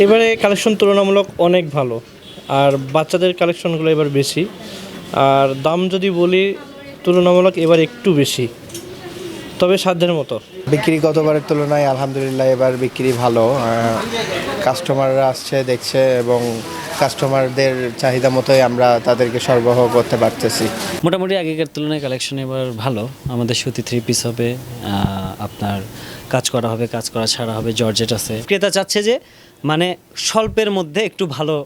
এবারে কালেকশন তুলনামূলক অনেক ভালো, আর বাচ্চাদের কালেকশনগুলো এবার বেশি। আর দাম যদি বলি তুলনামূলক এবার একটু বেশি, তবে সাধ্যের মতো। বিক্রি গতবারের তুলনায় আলহামদুলিল্লাহ এবার বিক্রি ভালো। কাস্টমাররা আসছে দেখছে এবং কাস্টমারদের চাহিদা মতোই আমরা তাদেরকে সরবরাহ করতে পারতেছি। মোটামুটি আগেকার তুলনায় কালেকশন এবার ভালো। আমাদের সুতি 3 পিস হবে, আপনার কাজ করা হবে, কাজ করা ছাড়া হবে, জর্জেট আছে। ক্রেতা চাচ্ছে যে মানে স্বল্পের মধ্যে একটু ভালো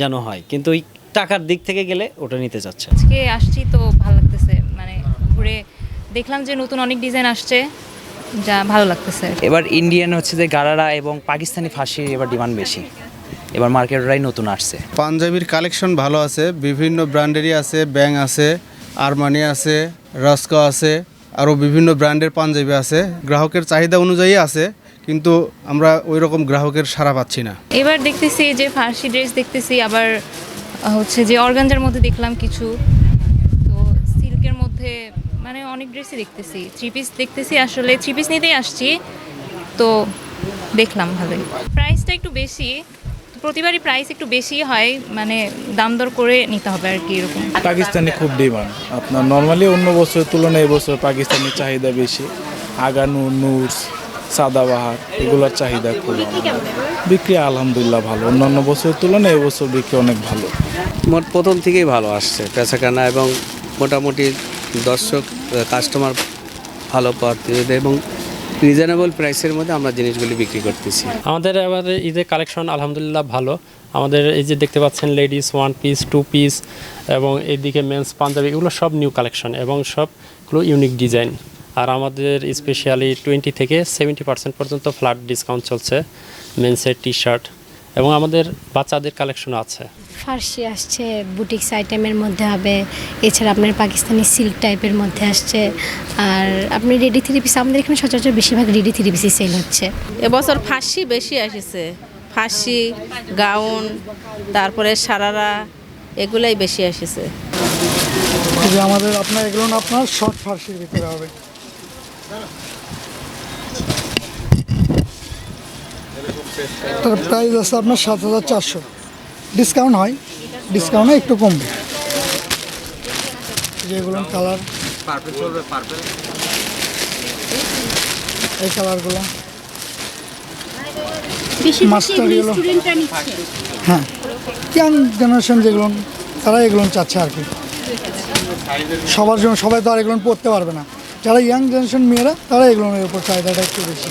যেন হয়, কিন্তু ওই টাকার দিক থেকে গেলে ওটা নিতে চাচ্ছে। আজকে আসছি তো ভালো লাগতেছে, মানে ঘুরে দেখলাম যে নতুন অনেক ডিজাইন আসছে, যা ভালো লাগতেছে। এবার ইন্ডিয়ান হচ্ছে যে গারারা এবং পাকিস্তানি ফাঁসির এবার ডিমান্ড বেশি, এবার মার্কেটরাই নতুন আসছে। পাঞ্জাবির কালেকশন ভালো আছে, বিভিন্ন ব্র্যান্ডেরই আছে, ব্যাং আছে, আরমানি আছে, রস্কো আছে, আরও বিভিন্ন ব্র্যান্ডের পাঞ্জাবি আছে। গ্রাহকের চাহিদা অনুযায়ী আছে, কিন্তু আমরা ওই রকম গ্রাহকের সাড়া পাচ্ছি না। এবার দেখতেছি যে ফার্সি ড্রেস দেখতেছি, আবার হচ্ছে যে অর্গানজার মধ্যে দেখলাম কিছু, তো সিল্কের মধ্যে মানে অনেক ড্রেসই দেখতেছি। 3 পিস দেখতেছি, আসলে 3 পিস নিতেই আসছি, তো দেখলাম ভালোই। প্রাইসটা একটু বেশি, প্রতিবারই প্রাইস একটু বেশি হয়, মানে দাম দর করে নিতে হবে আর কি, এরকম। পাকিস্তানি খুব ডিমান্ড আপনার, নর্মালি অন্য বছরের তুলনায় এবছর পাকিস্তানি চাহিদা বেশি। আগানু, নুটস, সাদাবাহার এগুলোর চাহিদা খুব। বিক্রি আলহামদুলিল্লাহ ভালো, অন্যান্য বছরের তুলনায় এবছর বিক্রি অনেক ভালো। মোট প্রথম থেকেই ভালো আসছে বেচাকেনা, এবং মোটামুটি দর্শক কাস্টমার ভালো পাচ্ছে এবং রিজনেবল প্রাইসের মধ্যে আমরা জিনিসগুলি বিক্রি করতেছি। আমাদের এবার ঈদের কালেকশন আলহামদুলিল্লাহ ভালো। আমাদের এই যে দেখতে পাচ্ছেন লেডিস 1 পিস 2 পিস এবং এইদিকে মেন্স পাঞ্জাবি, এগুলো সব নিউ কালেকশন এবং সবগুলো ইউনিক ডিজাইন। আর আমাদের স্পেশালি 20 থেকে 70% পর্যন্ত ফ্ল্যাট ডিসকাউন্ট চলছে মেন্সের টি শার্ট, এবং আমাদের বাচ্চাদের কালেকশন আছে। ফার্সি আসছে, বুটিক্স আইটেমের মধ্যে হবে, এছাড়া আপনার পাকিস্তানি সিল্ক টাইপের মধ্যে আসছে। আর আপনি রেডি 3 পিস, আমাদের এখানে সচরাচর বেশিরভাগ রেডি 3 পিসই সেল হচ্ছে। এবছর ফার্সি বেশি এসেছে, ফার্সি গাউন, তারপরে সারারা, এগুলাই বেশি এসেছে। আমাদের আপনার এগুলো আপনার শর্ট ফার্সির ভিতরে হবে। তার প্রাইস আছে আপনার 7400, ডিসকাউন্ট হয়, ডিসকাউন্টে একটু কমবে। যেগুলো কালার এই কালারগুলো মাস্টার এগুলো, হ্যাঁ ইয়াং জেনারেশন যেগুলো তারা এগুলো চাচ্ছে আর কি। সবার জন্য, সবাই তো আর এগুলো পড়তে পারবে না। যারা ইয়াং জেনারেশন মেয়েরা তারা এগুলোর উপর চাহিদাটা একটু বেশি।